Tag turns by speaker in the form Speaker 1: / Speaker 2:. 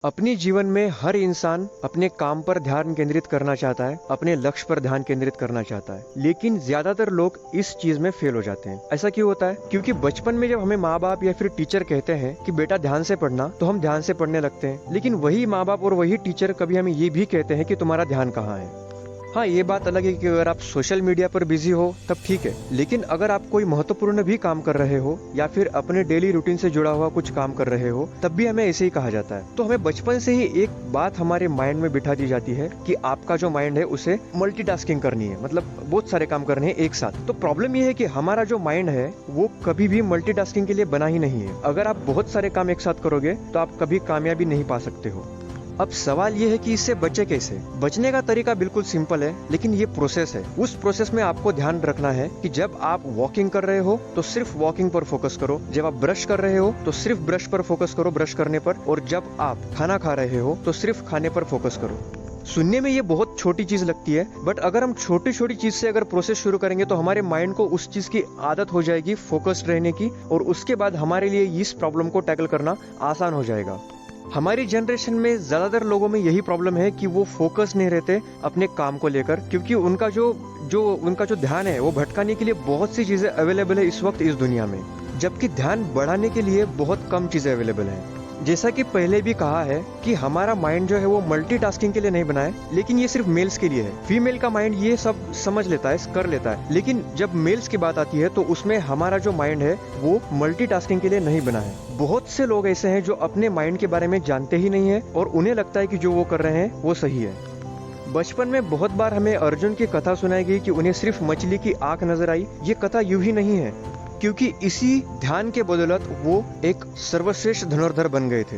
Speaker 1: अपने जीवन में हर इंसान अपने काम पर ध्यान केंद्रित करना चाहता है, अपने लक्ष्य पर ध्यान केंद्रित करना चाहता है, लेकिन ज्यादातर लोग इस चीज में फेल हो जाते हैं। ऐसा क्यों होता है? क्योंकि बचपन में जब हमें माँ बाप या फिर टीचर कहते हैं कि बेटा ध्यान से पढ़ना, तो हम ध्यान से पढ़ने लगते हैं, लेकिन वही माँ बाप और वही टीचर कभी हमें ये भी कहते हैं कि तुम्हारा ध्यान कहाँ है। हाँ, ये बात अलग है कि अगर आप सोशल मीडिया पर बिजी हो तब ठीक है, लेकिन अगर आप कोई महत्वपूर्ण भी काम कर रहे हो या फिर अपने डेली रूटीन से जुड़ा हुआ कुछ काम कर रहे हो, तब भी हमें ऐसे ही कहा जाता है। तो हमें बचपन से ही एक बात हमारे माइंड में बिठा दी जाती है कि आपका जो माइंड है उसे मल्टीटास्किंग करनी है, मतलब बहुत सारे काम करने हैं एक साथ। तो प्रॉब्लम ये है कि हमारा जो माइंड है वो कभी भी मल्टीटास्किंग के लिए बना ही नहीं है। अगर आप बहुत सारे काम एक साथ करोगे तो आप कभी कामयाबी नहीं पा सकते हो। अब सवाल ये है कि इससे बचे कैसे? बचने का तरीका बिल्कुल सिंपल है, लेकिन ये प्रोसेस है। उस प्रोसेस में आपको ध्यान रखना है कि जब आप वॉकिंग कर रहे हो तो सिर्फ वॉकिंग पर फोकस करो, जब आप ब्रश कर रहे हो तो सिर्फ ब्रश पर फोकस करो, ब्रश करने पर, और जब आप खाना खा रहे हो तो सिर्फ खाने पर फोकस करो। सुनने में ये बहुत छोटी चीज लगती है, बट अगर हम छोटी छोटी चीज से अगर प्रोसेस शुरू करेंगे तो हमारे माइंड को उस चीज की आदत हो जाएगी फोकस्ड रहने की, और उसके बाद हमारे लिए इस प्रॉब्लम को टैकल करना आसान हो जाएगा। हमारी जनरेशन में ज्यादातर लोगों में यही प्रॉब्लम है कि वो फोकस नहीं रहते अपने काम को लेकर, क्योंकि उनका जो ध्यान है वो भटकाने के लिए बहुत सी चीजें अवेलेबल है इस वक्त इस दुनिया में, जबकि ध्यान बढ़ाने के लिए बहुत कम चीजें अवेलेबल हैं। जैसा कि पहले भी कहा है कि हमारा माइंड जो है वो मल्टीटास्किंग के लिए नहीं बना है, लेकिन ये सिर्फ मेल्स के लिए है। फीमेल का माइंड ये सब समझ लेता है, कर लेता है, लेकिन जब मेल्स की बात आती है तो उसमें हमारा जो माइंड है वो मल्टीटास्किंग के लिए नहीं बना है। बहुत से लोग ऐसे हैं जो अपने माइंड के बारे में जानते ही नहीं है और उन्हें लगता है कि जो वो कर रहे हैं वो सही है। बचपन में बहुत बार हमें अर्जुन की कथा सुनाई गई कि उन्हें सिर्फ मछली की आंख नजर आई। ये कथा यूं ही नहीं है, क्योंकि इसी ध्यान के बदौलत वो एक सर्वश्रेष्ठ धनुर्धर बन गए थे।